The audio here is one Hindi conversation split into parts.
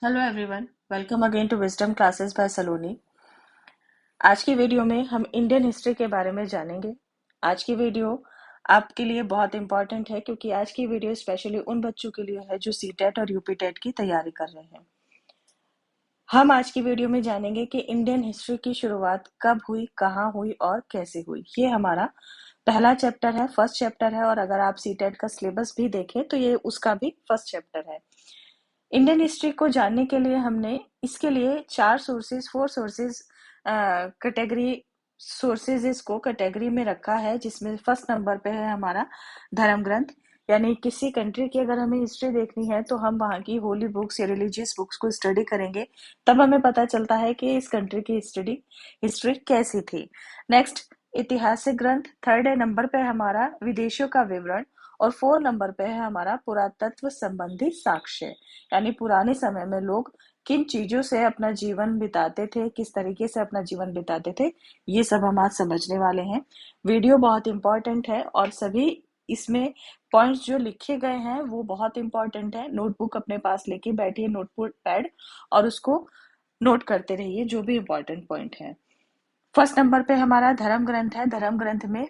Hello everyone, welcome again to wisdom classes by Saloni. आज की वीडियो में हम इंडियन हिस्ट्री के बारे में जानेंगे। आज की वीडियो आपके लिए बहुत इंपॉर्टेंट है क्योंकि आज की वीडियो स्पेशली उन बच्चों के लिए है जो सीटेट और यूपीटेट की तैयारी कर रहे हैं। हम आज की वीडियो में जानेंगे कि इंडियन हिस्ट्री की शुरुआत कब हुई, कहाँ हुई और कैसे हुई। ये हमारा पहला चैप्टर है, फर्स्ट चैप्टर है, और अगर आप सीटेट का सिलेबस भी देखें तो ये उसका भी फर्स्ट चैप्टर है। इंडियन हिस्ट्री को जानने के लिए हमने इसके लिए फोर सोर्सेज कैटेगरी सोर्सेज इसको कैटेगरी में रखा है, जिसमें फर्स्ट नंबर पे है हमारा धर्म ग्रंथ। यानी किसी कंट्री की अगर हमें हिस्ट्री देखनी है तो हम वहाँ की होली बुक्स या रिलीजियस बुक्स को स्टडी करेंगे, तब हमें पता चलता है कि इस कंट्री की हिस्ट्री कैसी थी। नेक्स्ट ऐतिहासिक ग्रंथ, थर्ड नंबर पे हमारा विदेशियों का विवरण, और 4 नंबर पे है हमारा पुरातत्व संबंधी साक्ष्य। यानी पुराने समय में लोग किन चीजों से अपना जीवन बिताते थे, किस तरीके से अपना जीवन बिताते थे, ये सब हम आज समझने वाले हैं। वीडियो बहुत इंपॉर्टेंट है और सभी इसमें पॉइंट्स जो लिखे गए हैं वो बहुत इंपॉर्टेंट है। नोटबुक अपने पास लेके बैठिए, नोटबुक पैड, और उसको नोट करते रहिए जो भी इंपॉर्टेंट पॉइंट है। फर्स्ट नंबर पे हमारा धर्म ग्रंथ है। धर्म ग्रंथ में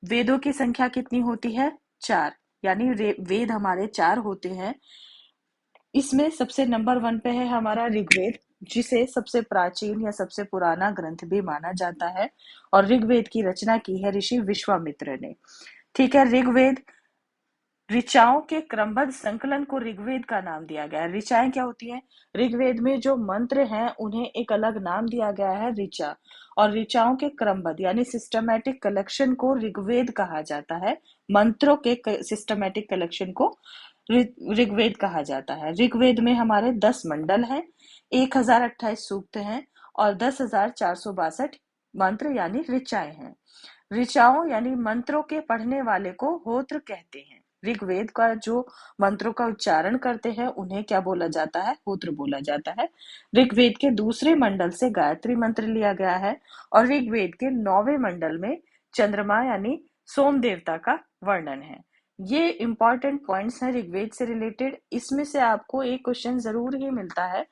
वेदों की संख्या कितनी होती है? 4। यानी वेद हमारे 4 होते हैं। इसमें सबसे नंबर 1 पे है हमारा ऋग्वेद, जिसे सबसे प्राचीन या सबसे पुराना ग्रंथ भी माना जाता है, और ऋग्वेद की रचना की है ऋषि विश्वामित्र ने। ठीक है, ऋग्वेद ऋचाओं के क्रमबद्ध संकलन को ऋग्वेद का नाम दिया गया है। ऋचाएं क्या होती हैं? ऋग्वेद में जो मंत्र हैं उन्हें एक अलग नाम दिया गया है, ऋचा, और ऋचाओं के क्रमबद्ध यानी सिस्टमैटिक कलेक्शन को ऋग्वेद कहा जाता है। मंत्रों के सिस्टमैटिक कलेक्शन को ऋग्वेद कहा जाता है। ऋग्वेद में हमारे 10 मंडल हैं, 1028 सूक्त हैं, और 10,462 मंत्र यानी ऋचाएं हैं। ऋचाओं यानी मंत्रों के पढ़ने वाले को होत्र कहते हैं। ऋग्वेद का जो मंत्रों का उच्चारण करते हैं उन्हें क्या बोला जाता है? होत्र बोला जाता है। ऋग्वेद के दूसरे मंडल से गायत्री मंत्र लिया गया है, और ऋग्वेद के 9वें मंडल में चंद्रमा यानी सोम देवता का वर्णन है। ये इंपॉर्टेंट पॉइंट्स हैं ऋग्वेद से रिलेटेड। इसमें से आपको एक क्वेश्चन जरूर ही मिलता है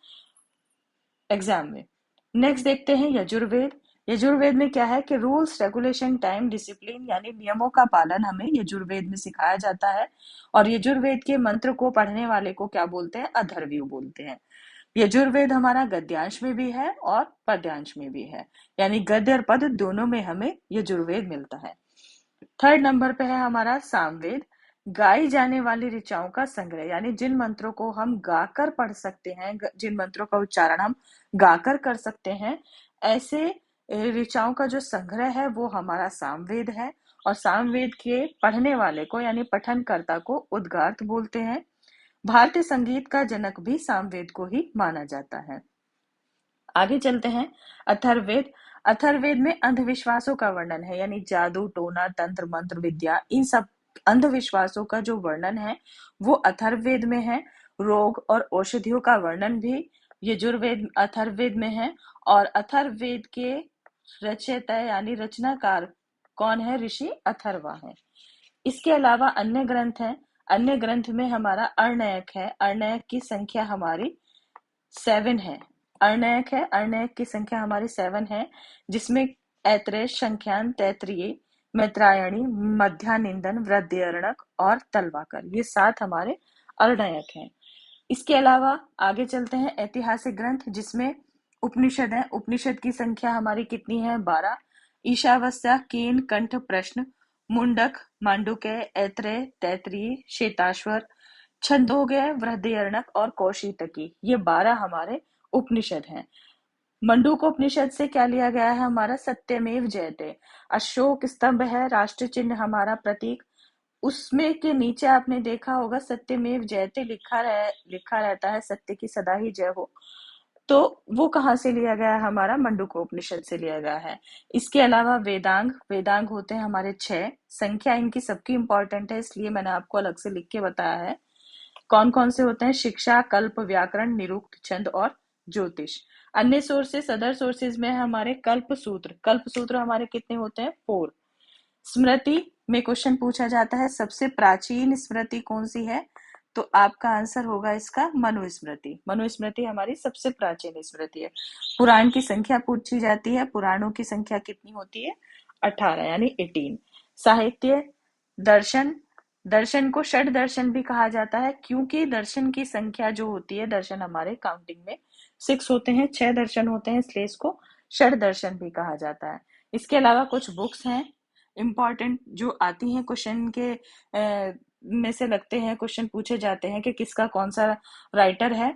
एग्जाम में। नेक्स्ट देखते हैं यजुर्वेद। यजुर्वेद में क्या है कि रूल्स, रेगुलेशन, टाइम, डिसिप्लिन यानी नियमों का पालन हमें यजुर्वेद में सिखाया जाता है। और यजुर्वेद के मंत्र को पढ़ने वाले को क्या बोलते हैं? अथर्वयु बोलते हैं। यजुर्वेद हमारा गद्यांश में भी है और पद्यांश में भी है, यानी गद्य और पद दोनों में हमें यजुर्वेद मिलता है। थर्ड नंबर पे है हमारा सामवेद, गाई जाने वाली ऋचाओं का संग्रह, यानी जिन मंत्रों को हम गाकर पढ़ सकते हैं, जिन मंत्रों का उच्चारण हम गाकर कर सकते हैं, ऐसे ऋचाओं का जो संग्रह है वो हमारा सामवेद है। और सामवेद के पढ़ने वाले को यानी पठनकर्ता को उद्गार्थ बोलते हैं। भारतीय संगीत का जनक भी सामवेद को ही माना जाता है। आगे चलते हैं अथर्ववेद। अथर्ववेद में अंधविश्वासों का वर्णन है, यानी जादू, टोना, तंत्र, मंत्र विद्या, इन सब अंधविश्वासों का जो वर्णन है वो अथर्ववेद में है। रोग और औषधियों का वर्णन भी यजुर्वेद अथर्ववेद में है। और अथर्ववेद के रचयिता यानी रचनाकार कौन है? ऋषि अथर्वा है। इसके अलावा अन्य ग्रंथ हैं। अन्य ग्रंथ में हमारा अरण्यक है। अरण्यक की संख्या हमारी 7 है। अरण्यक है, अरण्यक की संख्या हमारी 7 है, जिसमें ऐत्रेय, संख्यान, तैत्तिरीय, मैत्रायणी, मध्यानिंदन, वृद्धयर्णक और तलवाकर, ये 7 हमारे अरण्यक हैं। इसके अलावा आगे चलते हैं ऐतिहासिक ग्रंथ, जिसमें उपनिषद है। उपनिषद की संख्या हमारी कितनी है? 12। ईशावास्य, केन, कंठ, प्रश्न, मुंडक, मांडुक्य, ऐत्रेय, तैत्तिरीय, श्वेताश्वर, छंदोग्य, बृहदारण्यक और कौशितकी, ये 12 हमारे उपनिषद हैं। मंडूकोपनिषद से क्या लिया गया है? हमारा सत्यमेव जयते। अशोक स्तंभ है राष्ट्र चिन्ह हमारा प्रतीक, उसमें के नीचे आपने देखा होगा सत्यमेव जयते लिखा रहता है, सत्य की सदा ही जय हो। तो वो कहाँ से लिया गया है? हमारा मंडूकोपनिषद से लिया गया है। इसके अलावा वेदांग, वेदांग होते हैं हमारे 6। संख्या इनकी सबकी इंपॉर्टेंट है, इसलिए मैंने आपको अलग से लिख के बताया है। कौन कौन से होते हैं? शिक्षा, कल्प, व्याकरण, निरुक्त, छंद और ज्योतिष। अन्य सोर्सेस, अदर सोर्सेज में हमारे कल्प सूत्र। कल्प सूत्र हमारे कितने होते हैं? 4। स्मृति में क्वेश्चन पूछा जाता है सबसे प्राचीन स्मृति कौन सी है? तो आपका आंसर होगा इसका मनुस्मृति। मनुस्मृति हमारी सबसे प्राचीन स्मृति है। पुराण की संख्या पूछी जाती है, पुराणों की संख्या कितनी होती है? 18 यानी 18। साहित्य, दर्शन, दर्शन को षड दर्शन भी कहा जाता है क्योंकि दर्शन की संख्या जो होती है, दर्शन हमारे काउंटिंग में 6 होते हैं, 6 दर्शन होते हैं, इसलिए इसको षड दर्शन भी कहा जाता है। इसके अलावा कुछ बुक्स हैं इम्पॉर्टेंट जो आती हैं क्वेश्चन के में से लगते हैं, क्वेश्चन पूछे जाते हैं कि किसका कौन सा राइटर है।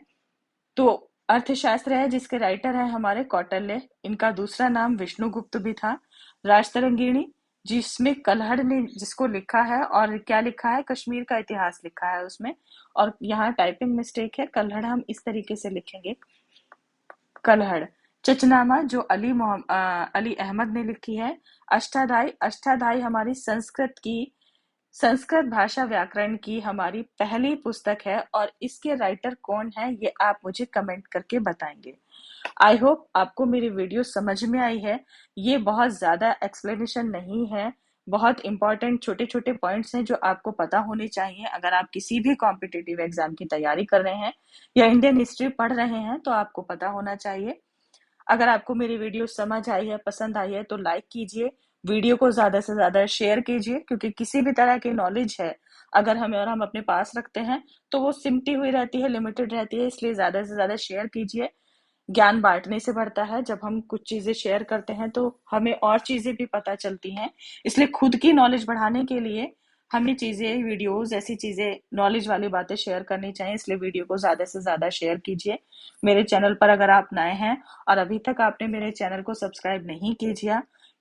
तो अर्थशास्त्र है जिसके राइटर है हमारे कौटिल्य, इनका दूसरा नाम विष्णुगुप्त भी था। राजतरंगिणी जिसमें कल्हड़ ने जिसको लिखा है, और क्या लिखा है? कश्मीर का इतिहास लिखा है उसमें। और यहाँ टाइपिंग मिस्टेक है, कल्हड़ हम इस तरीके से लिखेंगे, कल्हड़। चचनामा जो अली अहमद ने लिखी है। अष्टाध्यायी, अष्टाध्यायी हमारी संस्कृत भाषा व्याकरण की हमारी पहली पुस्तक है, और इसके राइटर कौन है ये आप मुझे कमेंट करके बताएंगे। आई होप आपको मेरी वीडियो समझ में आई है। ये बहुत ज्यादा एक्सप्लेनेशन नहीं है, बहुत इंपॉर्टेंट छोटे छोटे पॉइंट्स हैं जो आपको पता होने चाहिए अगर आप किसी भी कॉम्पिटिटिव एग्जाम की तैयारी कर रहे हैं या इंडियन हिस्ट्री पढ़ रहे हैं, तो आपको पता होना चाहिए। अगर आपको मेरी वीडियो समझ आई है, पसंद आई है, तो लाइक कीजिए, वीडियो को ज्यादा से ज्यादा शेयर कीजिए, क्योंकि किसी भी तरह की नॉलेज है अगर हम अपने पास रखते हैं तो वो सिमटी हुई रहती है, लिमिटेड रहती है, इसलिए ज्यादा से ज्यादा शेयर कीजिए। ज्ञान बांटने से बढ़ता है। जब हम कुछ चीजें शेयर करते हैं तो हमें और चीजें भी पता चलती हैं, इसलिए खुद की नॉलेज बढ़ाने के लिए हमें चीजें, वीडियोस, ऐसी चीजें, नॉलेज वाली बातें शेयर करनी चाहिए, इसलिए वीडियो को ज्यादा से ज्यादा शेयर कीजिए। मेरे चैनल पर अगर आप नए हैं और अभी तक आपने मेरे चैनल को सब्सक्राइब नहीं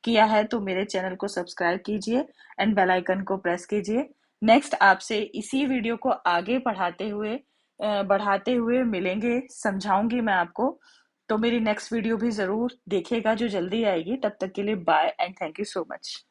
किया है तो मेरे चैनल को सब्सक्राइब कीजिए एंड बेल आइकन को प्रेस कीजिए। नेक्स्ट आपसे इसी वीडियो को आगे बढ़ाते हुए मिलेंगे, समझाऊंगी मैं आपको। तो मेरी नेक्स्ट वीडियो भी जरूर देखिएगा जो जल्दी आएगी। तब तक के लिए bye and thank you so much.